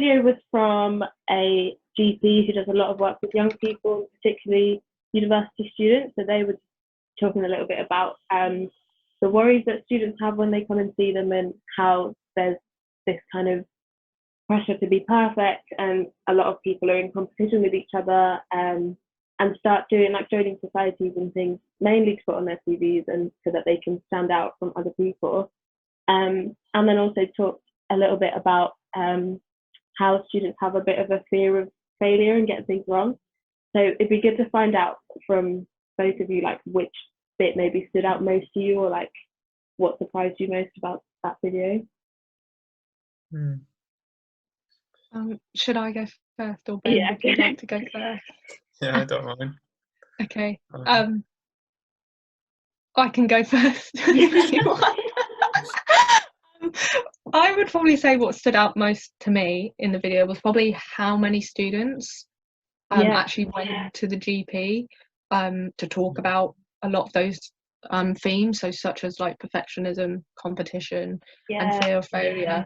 video was from a GP who does a lot of work with young people, particularly university students. So they were talking a little bit about the worries that students have when they come and see them, and how there's this kind of pressure to be perfect, and a lot of people are in competition with each other, and start doing like joining societies and things, mainly to put on their CVs and so that they can stand out from other people. And then also talked a little bit about how students have a bit of a fear of failure and getting things wrong. So it'd be good to find out from both of you, like, which bit maybe stood out most to you, or like what surprised you most about that video. Should I go first, or Ben, Yeah. would you like to go first? Yeah, I don't mind. Okay. I can go first if you want. I would probably say what stood out most to me in the video was probably how many students actually went to the GP to talk about a lot of those themes, so such as like perfectionism, competition, and fear of failure.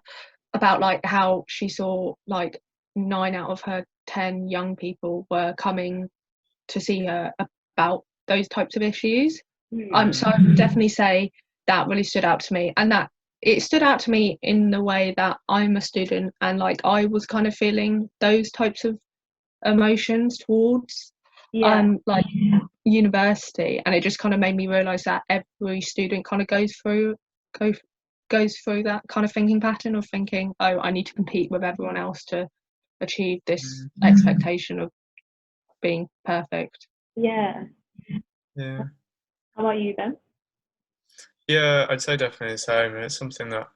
About like how she saw like 9 out of her 10 young people were coming to see her about those types of issues. So I would definitely say that really stood out to me, and that it stood out to me in the way that I'm a student, and like I was kind of feeling those types of emotions towards like university, and it just kind of made me realize that every student kind of goes through that kind of thinking pattern of thinking, oh, I need to compete with everyone else to achieve this expectation of being perfect. Yeah. Yeah. How about you, Ben? Yeah, I'd say definitely the same. It's something that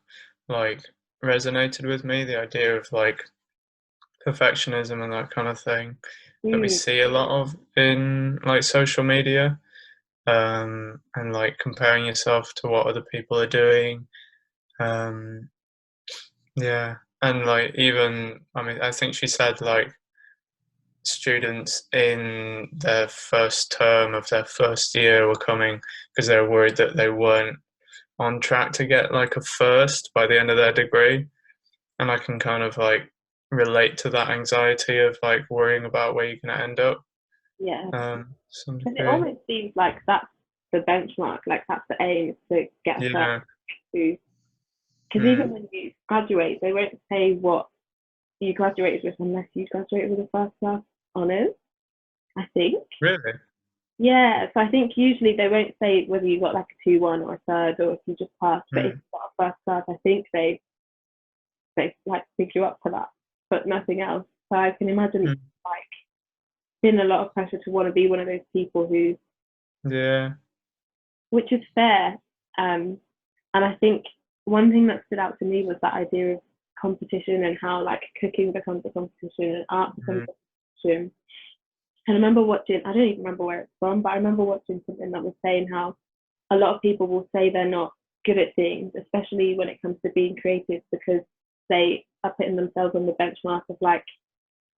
like resonated with me, the idea of like perfectionism and that kind of thing that we see a lot of in like social media, and like comparing yourself to what other people are doing. Yeah, and like even, I mean, I think she said like students in their first term of their first year were coming because they were worried that they weren't on track to get like a first by the end of their degree. And I can kind of like relate to that anxiety of like worrying about where you're going to end up. Yeah. Some Because it degree. almost seems like that's the benchmark, like that's the aim, is to get a Yeah. first. Because even when you graduate, they won't say what you graduated with unless you graduated with a first class honours, I think. Really? Yeah, so I think usually they won't say whether you got like a 2-1 or a third, or if you just passed. But if you got a first class, I think they like pick you up for that, but nothing else. So I can imagine like been a lot of pressure to want to be one of those people who, which is fair. And I think one thing that stood out to me was that idea of competition, and how like cooking becomes a competition and art becomes a competition. And I remember watching, I don't even remember where it's from, but I remember watching something that was saying how a lot of people will say they're not good at things, especially when it comes to being creative, because they are putting themselves on the benchmark of like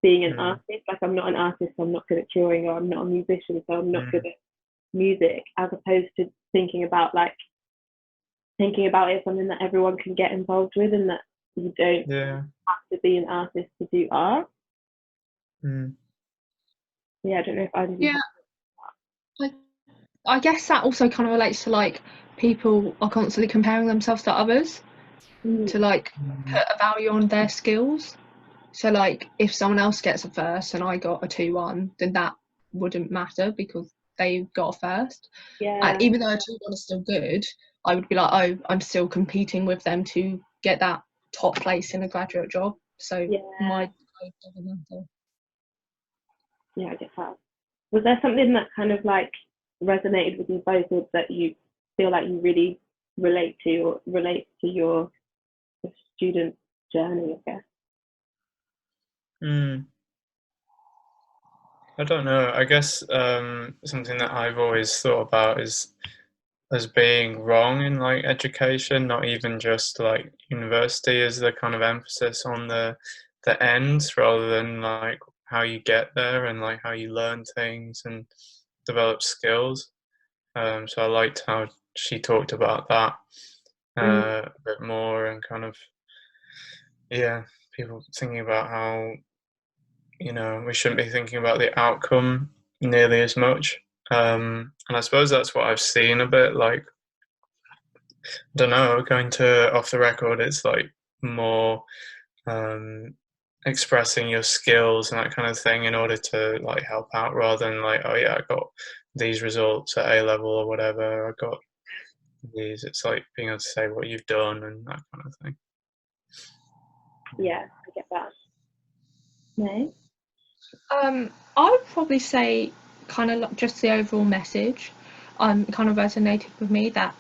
being an artist. Like, I'm not an artist, so I'm not good at drawing, or I'm not a musician, so I'm not good at music, as opposed to thinking about it as something that everyone can get involved with, and that you don't have to be an artist to do art. Yeah, I don't know if I guess that also kind of relates to like people are constantly comparing themselves to others to like put a value on their skills. So like if someone else gets a first and I got a 2-1, then that wouldn't matter because they got a first. And even though a 2-1 is still good, I would be like, oh, I'm still competing with them to get that top place in a graduate job. So my grade doesn't matter. Yeah, I get that. Was there something that kind of like resonated with you both, or that you feel like you really relate to, or relate to your student journey, I guess? I don't know. I guess something that I've always thought about is as being wrong in like education, not even just like university, is the kind of emphasis on the ends rather than like how you get there and like how you learn things and develop skills. So I liked how she talked about that a bit more, and kind of people thinking about how, you know, we shouldn't be thinking about the outcome nearly as much. And I suppose that's what I've seen a bit, like, I don't know, going to Off the Record, it's like more um, expressing your skills and that kind of thing in order to like help out, rather than like, oh yeah, I got these results at A level or whatever, I got these. It's like being able to say what you've done and that kind of thing. Yeah, I get that. No? I would probably say kind of just the overall message kind of resonated with me, that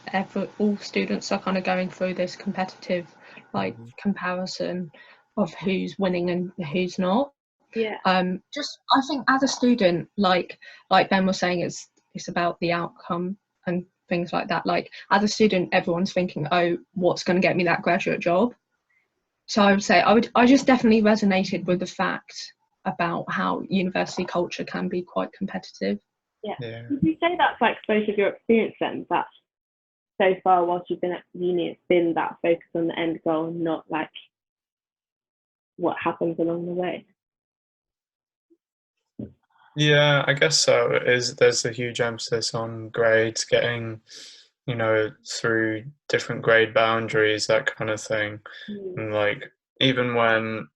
all students are kind of going through this competitive like comparison of who's winning and who's not. Yeah. Just I think as a student, like Ben was saying, it's about the outcome and things like that. Like as a student, everyone's thinking, oh, what's going to get me that graduate job? So I would say I just definitely resonated with the fact about how university culture can be quite competitive. Yeah. Yeah. Would you say that's like both of your experience then, that so far whilst you've been at uni, it's been that focus on the end goal and not like what happens along the way? Yeah, I guess so. It is. There's a huge emphasis on grades, getting, you know, through different grade boundaries, that kind of thing. And like, even when,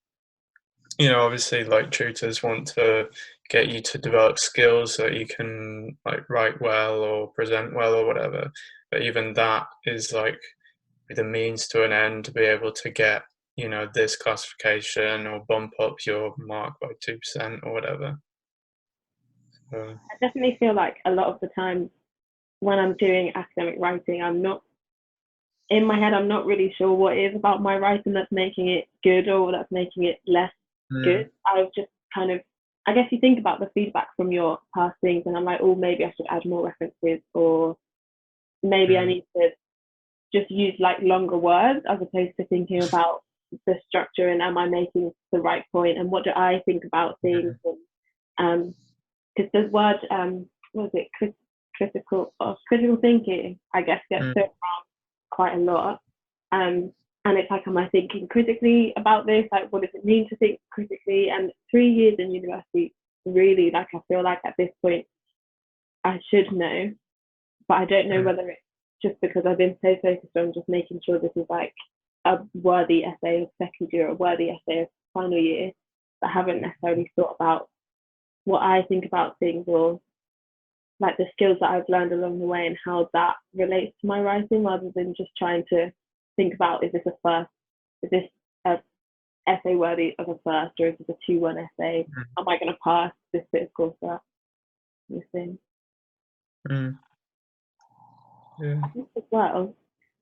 you know, obviously like tutors want to get you to develop skills so that you can like write well or present well or whatever. But even that is like the means to an end to be able to get, you know, this classification or bump up your mark by 2% or whatever. So, I definitely feel like a lot of the time when I'm doing academic writing, I'm not in my head, I'm not really sure what it is about my writing that's making it good or that's making it less good. I've just kind of, I guess you think about the feedback from your past things and I'm like, oh, maybe I should add more references, or maybe I need to just use like longer words as opposed to thinking about the structure and am I making the right point and what do I think about things. And because the word, what is it, critical thinking, I guess gets thrown around quite a lot. And it's like, am I thinking critically about this? Like, what does it mean to think critically? And 3 years in university, really, like, I feel like at this point, I should know, but I don't know whether it's just because I've been so focused on just making sure this is like a worthy essay of second year or a worthy essay of final year, but I haven't necessarily thought about what I think about things, or like the skills that I've learned along the way and how that relates to my writing, rather than just trying to think about, is this a first? Is this a essay worthy of a first, or is this a 2-1 essay? Am I going to pass this bit of coursework? This thing. Yeah. I think as well,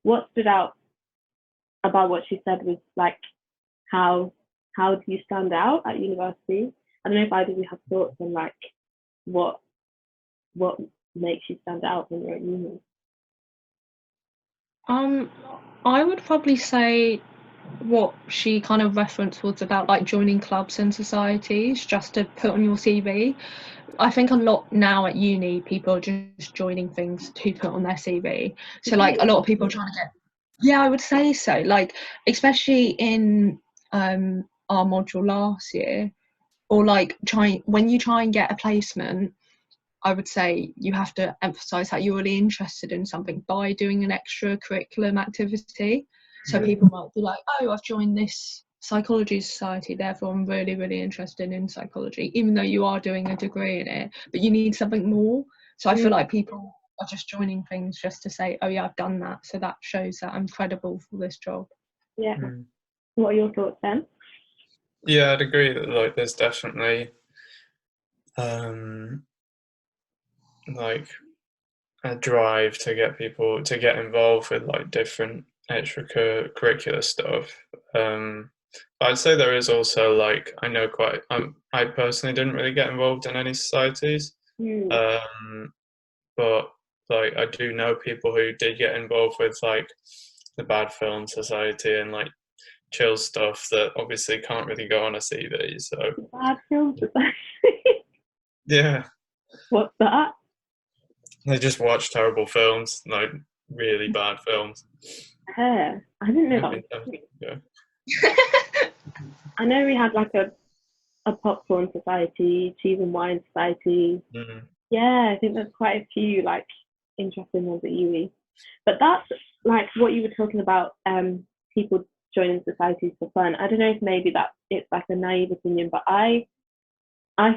what stood out about what she said was like, how do you stand out at university? I don't know if either of you have thoughts on like what makes you stand out when you're at uni. I would probably say what she kind of referenced was about like joining clubs and societies just to put on your CV. I think a lot now at uni, people are just joining things to put on their CV. So like a lot of people are trying to get, yeah, I would say so. Like especially in our module last year, or like when you try and get a placement, I would say you have to emphasize that you're really interested in something by doing an extra curriculum activity. So people might be like, oh, I've joined this psychology society, therefore I'm really, really interested in psychology, even though you are doing a degree in it, but you need something more. So I feel like people are just joining things just to say, oh yeah, I've done that, so that shows that I'm credible for this job. Yeah. What are your thoughts then? Yeah, I'd agree that like there's definitely like a drive to get people to get involved with like different extracurricular stuff. But I'd say there is also like, I know quite I personally didn't really get involved in any societies, but like I do know people who did get involved with like the Bad Film Society and like chill stuff that obviously can't really go on a CV. So Bad Film Society. yeah, What's that? they just watch terrible films, like really bad films. I didn't know that was Yeah. I know we had like a popcorn society, cheese and wine society. Yeah, I think there's quite a few like interesting ones at uni. But that's like what you were talking about, people joining societies for fun. I don't know if maybe that it's like a naive opinion, but I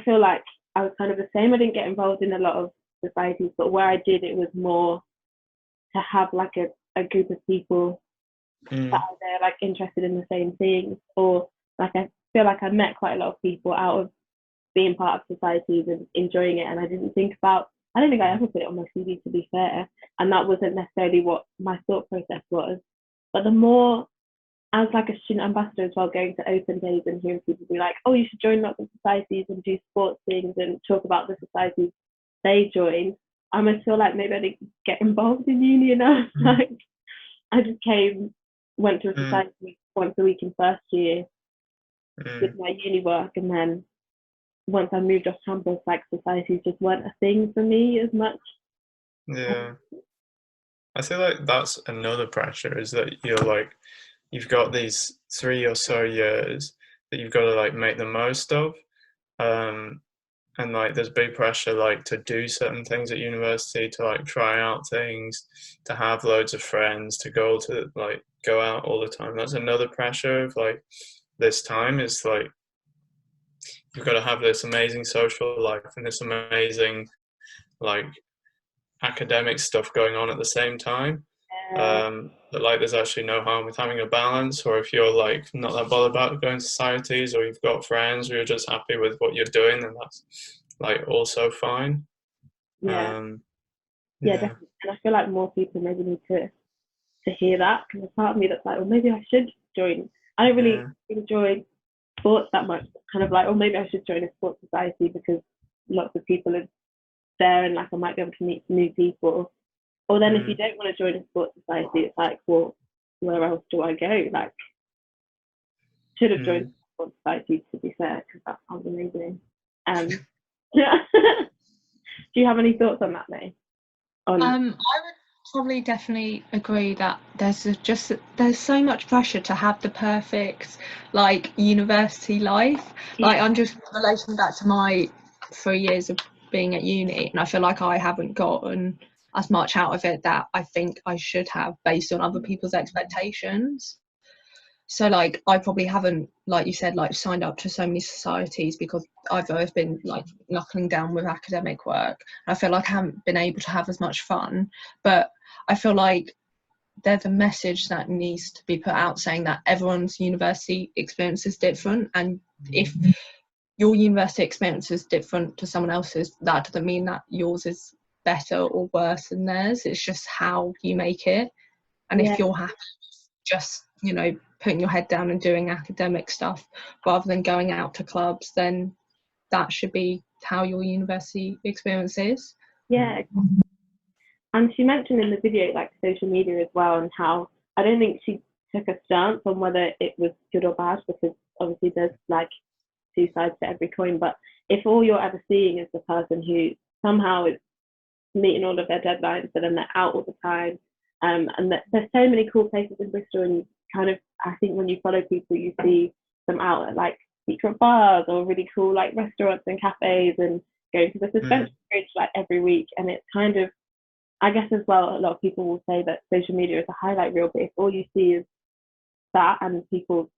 feel like I was kind of the same. I didn't get involved in a lot of societies, but where I did, it was more to have like a group of people that are there like interested in the same things, or like I feel like I met quite a lot of people out of being part of societies and enjoying it, and I don't think I ever put it on my CV, to be fair, and that wasn't necessarily what my thought process was. But the more, as like a student ambassador as well, going to open days and hearing people be like, oh, you should join lots of societies and do sports things and talk about the societies they join, I almost feel like maybe I didn't get involved in uni enough. Like I just went to a society once a week in first year, did my uni work, and then once I moved off campus, like societies just weren't a thing for me as much. Yeah. I feel like that's another pressure, is that you've got these 3 or so years that you've got to like make the most of. And like there's big pressure like to do certain things at university, to like try out things, to have loads of friends, to go out all the time. That's another pressure of like this time, is like you've got to have this amazing social life and this amazing like academic stuff going on at the same time. But like there's actually no harm with having a balance, or if you're like not that bothered about going to societies, or you've got friends, or you're just happy with what you're doing, then that's like also fine. Yeah, definitely. And I feel like more people maybe need to hear that, because there's part of me that's like, well, maybe I should join. I don't really enjoy sports that much. Kind of like, oh, maybe I should join a sports society because lots of people are there and like I might be able to meet new people. Or then if you don't want to join a sports society, it's like, well, where else do I go? Like, should have joined a sports society, to be fair, because that sounds amazing. Yeah. Do you have any thoughts on that, May? I would probably definitely agree that there's so much pressure to have the perfect like university life. Like I'm just relating that to my 3 years of being at uni, and I feel like I haven't gotten as much out of it that I think I should have based on other people's expectations. So like I probably haven't, like you said, like signed up to so many societies because I've always been like knuckling down with academic work. I feel like I haven't been able to have as much fun, but I feel like there's a message that needs to be put out saying that everyone's university experience is different, and if your university experience is different to someone else's, that doesn't mean that yours is better or worse than theirs. It's just how you make it. And if you're happy just, you know, putting your head down and doing academic stuff rather than going out to clubs, then that should be how your university experience is. Yeah. And she mentioned in the video like social media as well, and how I don't think she took a stance on whether it was good or bad, because obviously there's like two sides to every coin. But if all you're ever seeing is the person who somehow is meeting all of their deadlines, but then they're out all the time, and there's so many cool places in Bristol, and kind of I think when you follow people, you see them out at like secret bars or really cool like restaurants and cafes, and going to the suspension bridge like every week. And it's kind of, I guess as well, a lot of people will say that social media is a highlight reel, but if all you see is that and people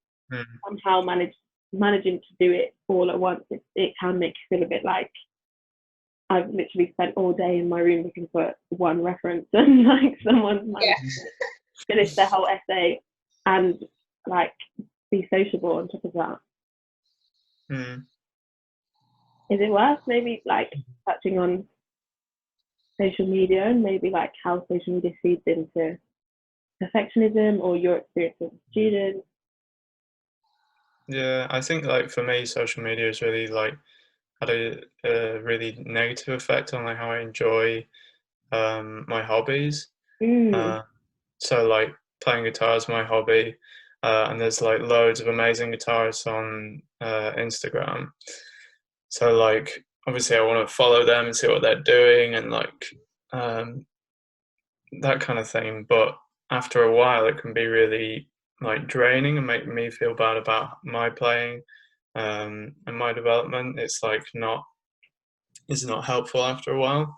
somehow managing to do it all at once, it can make you feel a bit like I've literally spent all day in my room looking for one reference, and like someone's managed to finish their whole essay and like be sociable on top of that. Is it worth maybe like touching on social media and maybe like how social media feeds into perfectionism or your experience as a student? Yeah, I think like for me, social media has really like had a really negative effect on like how I enjoy my hobbies. So like playing guitar is my hobby, and there's like loads of amazing guitarists on Instagram. So like obviously I want to follow them and see what they're doing and like that kind of thing. But after a while, it can be really like draining and make me feel bad about my playing and my development. It's like it's not helpful after a while.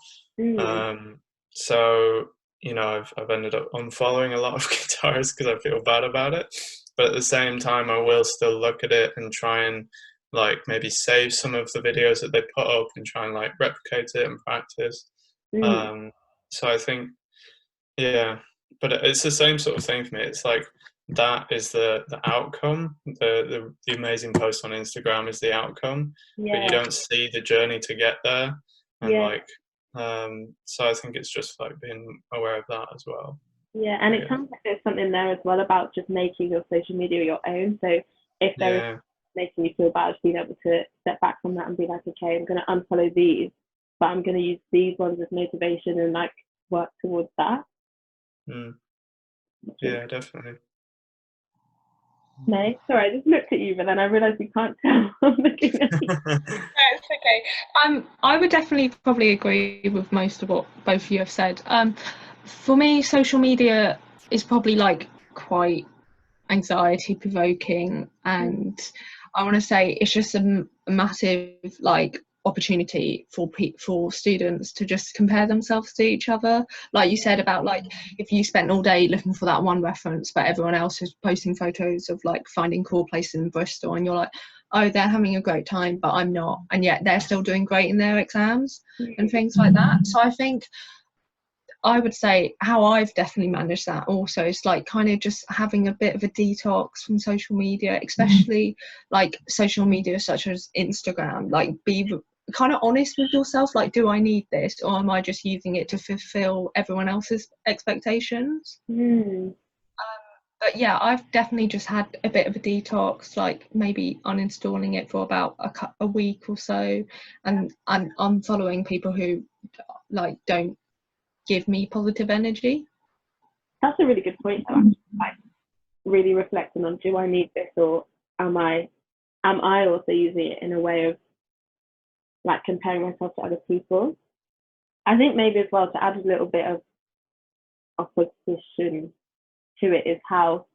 So I've ended up unfollowing a lot of guitarists because I feel bad about it, but at the same time I will still look at it and try and like maybe save some of the videos that they put up and try and like replicate it and practice. So I think, yeah, but it's the same sort of thing for me. It's like that is the outcome. The amazing post on Instagram is the outcome, but you don't see the journey to get there. And so I think it's just like being aware of that as well. Yeah, and it sounds like there's something there as well about just making your social media your own. So if there is making you feel bad, being able to step back from that and be like, okay, I'm going to unfollow these, but I'm going to use these ones as motivation and like work towards that. Yeah, definitely. No, sorry, I just looked at you, but then I realised you can't tell. I'm looking at you. No, it's okay. I would definitely probably agree with most of what both of you have said. For me, social media is probably like quite anxiety provoking, and I want to say it's just a massive like opportunity for students to just compare themselves to each other, like you said about like if you spent all day looking for that one reference but everyone else is posting photos of like finding cool places in Bristol and you're like, oh, they're having a great time but I'm not, and yet they're still doing great in their exams and things like that. So I think I would say how I've definitely managed that also is like kind of just having a bit of a detox from social media, especially like social media such as Instagram. Like be kind of honest with yourself, like, do I need this or am I just using it to fulfill everyone else's expectations? But yeah, I've definitely just had a bit of a detox, like maybe uninstalling it for about a week or so and unfollowing people who like don't give me positive energy. That's a really good point though, actually. Like really reflecting on, do I need this or am I also using it in a way of like comparing myself to other people? I think maybe as well to add a little bit of opposition to it is how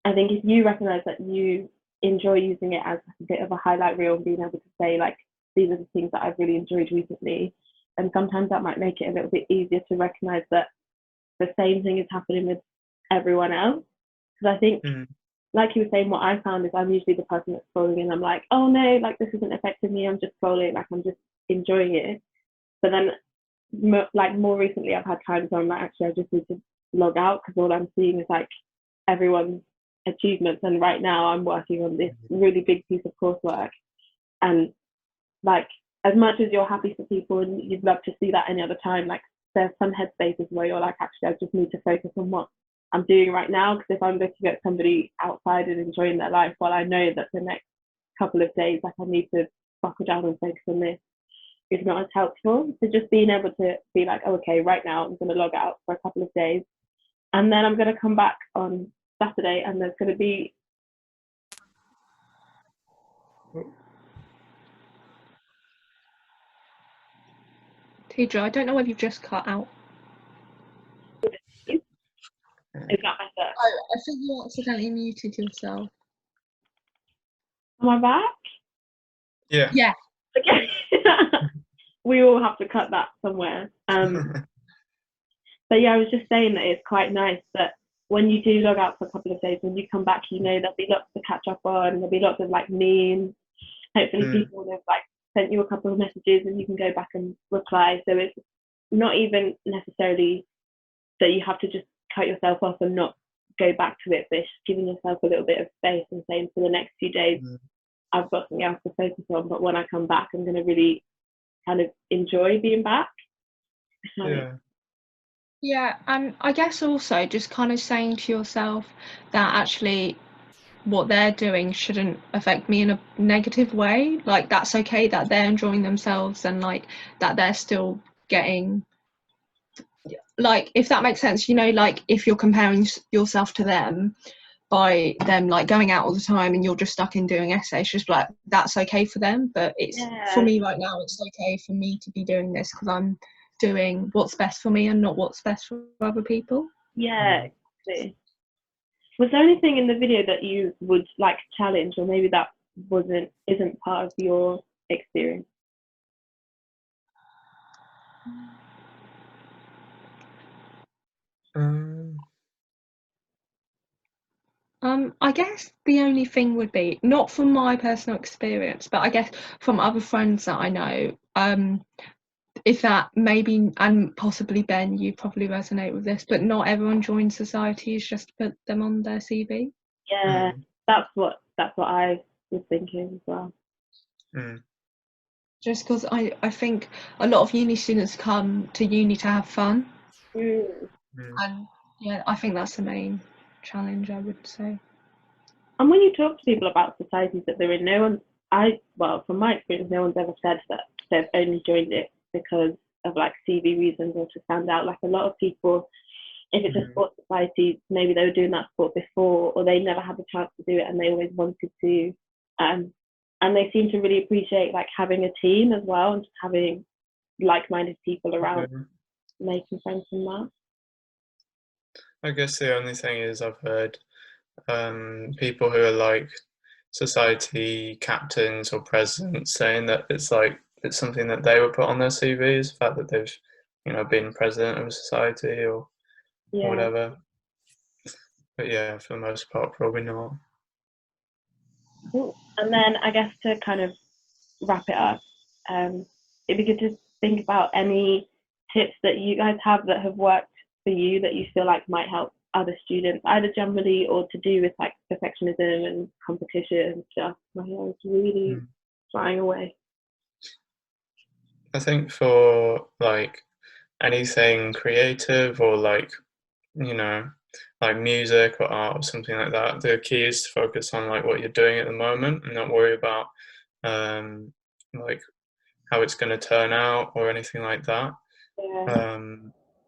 I think if you recognize that you enjoy using it as a bit of a highlight reel and being able to say like, these are the things that I've really enjoyed recently, and sometimes that might make it a little bit easier to recognize that the same thing is happening with everyone else. Because I think, like you were saying, what I found is I'm usually the person that's scrolling and I'm like, oh no, like this isn't affecting me, I'm just scrolling, like I'm just enjoying it. But then like more recently I've had times where I'm like, actually I just need to log out because all I'm seeing is like everyone's achievements, and right now I'm working on this really big piece of coursework, and like as much as you're happy for people and you'd love to see that any other time, like there's some headspaces where you're like, actually I just need to focus on what I'm doing right now, because if I'm looking at somebody outside and enjoying their life, well I know that the next couple of days like I need to buckle down and focus on this, is not as helpful. So just being able to be like, oh, okay, right now I'm going to log out for a couple of days and then I'm going to come back on Saturday and there's going to be Tidrah, I don't know whether you've just cut out. Is that better? Oh, I think you accidentally muted yourself. Am I back? Yeah. Yeah. Okay. We all have to cut that somewhere. But yeah, I was just saying that it's quite nice that when you do log out for a couple of days, when you come back, you know there'll be lots to catch up on, there'll be lots of like memes. Hopefully people will have like sent you a couple of messages and you can go back and reply. So it's not even necessarily that you have to just cut yourself off and not go back to it, but it's giving yourself a little bit of space and saying for the next few days, I've got something else to focus on, but when I come back, I'm going to really kind of enjoy being back. Yeah, and I guess also just kind of saying to yourself that actually what they're doing shouldn't affect me in a negative way. Like that's okay that they're enjoying themselves and like that they're still getting, like, if that makes sense, you know, like if you're comparing yourself to them by them like going out all the time and you're just stuck in doing essays, just like that's okay for them, but it's for me right now it's okay for me to be doing this because I'm doing what's best for me and not what's best for other people. Yeah, exactly. Was there anything in the video that you would like challenge, or maybe that isn't part of your experience? I guess the only thing would be, not from my personal experience, but I guess from other friends that I know, is that maybe, and possibly Ben, you probably resonate with this, but not everyone joins societies just to put them on their CV. Yeah, that's what I was thinking as well. Just because I think a lot of uni students come to uni to have fun. And yeah, I think that's the main challenge, I would say. And when you talk to people about societies that they're in, from my experience, no one's ever said that they've only joined it because of like CV reasons or to stand out. Like a lot of people, if it's a sports society, maybe they were doing that sport before, or they never had the chance to do it and they always wanted to. And they seem to really appreciate like having a team as well, and just having like-minded people around, making friends from that. I guess the only thing is I've heard people who are like society captains or presidents saying that it's something that they would put on their CVs, the fact that they've been president of a society or whatever. But yeah, for the most part, probably not. Cool. And then I guess to kind of wrap it up, it'd be good to think about any tips that you guys have that have worked for you that you feel like might help other students, either generally or to do with like perfectionism and competition and stuff. My hair is really flying away. I think for like anything creative or like music or art or something like that, the key is to focus on like what you're doing at the moment and not worry about like how it's going to turn out or anything like that.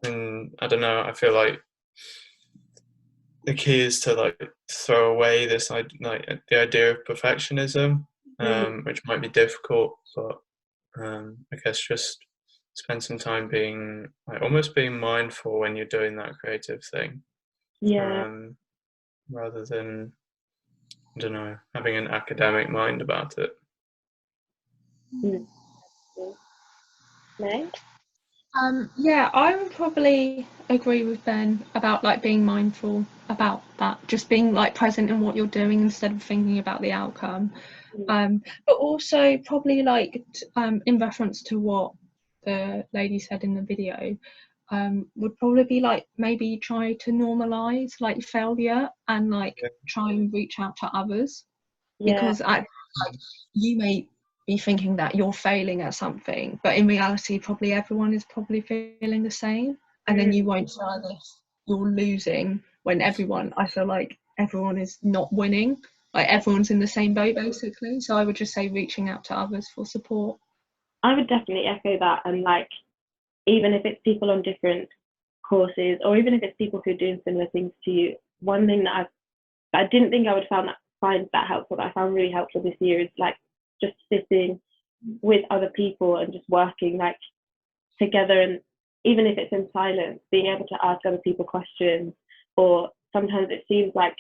And I don't know, I feel like the key is to like throw away this like the idea of perfectionism, which might be difficult, but I guess just spend some time almost being mindful when you're doing that creative thing. Rather than, I don't know, having an academic mind about it. Yeah, I would probably agree with Ben about like being mindful about that, just being like present in what you're doing instead of thinking about the outcome. But also probably like in reference to what the lady said in the video, would probably be like maybe try to normalize like failure and like try and reach out to others, because you may be thinking that you're failing at something, but in reality probably everyone is probably feeling the same, and then you won't feel as if you're losing when I feel like everyone is not winning, like everyone's in the same boat basically. So I would just say reaching out to others for support. I would definitely echo that, and like even if it's people on different courses, or even if it's people who are doing similar things to you, one thing that I didn't think I would find that helpful, that I found really helpful this year, is like just sitting with other people and just working like together, and even if it's in silence, being able to ask other people questions. Or sometimes it seems like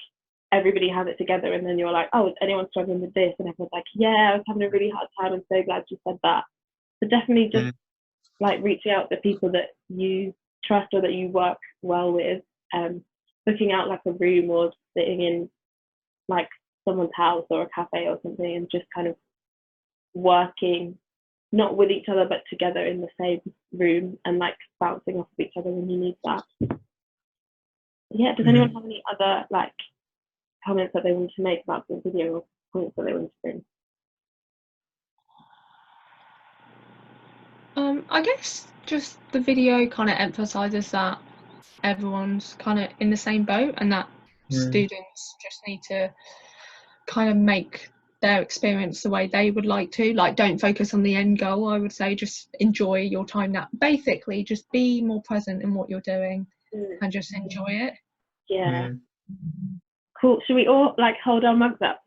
everybody has it together, and then you're like, oh, is anyone struggling with this? And everyone's like, yeah, I was having a really hard time, I'm so glad you said that. So definitely just like reaching out to people that you trust or that you work well with, booking out like a room or sitting in like someone's house or a cafe or something, and just kind of working not with each other but together in the same room, and like bouncing off of each other when you need that. Yeah, does anyone have any other like comments that they want to make about the video, or points that they want to bring? I guess just the video kind of emphasizes that everyone's kind of in the same boat, and that students just need to kind of make their experience the way they would like to. Like, don't focus on the end goal, I would say. Just enjoy your time now. Basically, just be more present in what you're doing and just enjoy it. Yeah. Cool. Should we all like hold our mugs up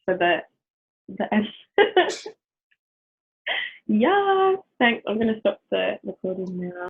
for the end? Yeah. Thanks. I'm going to stop the recording now.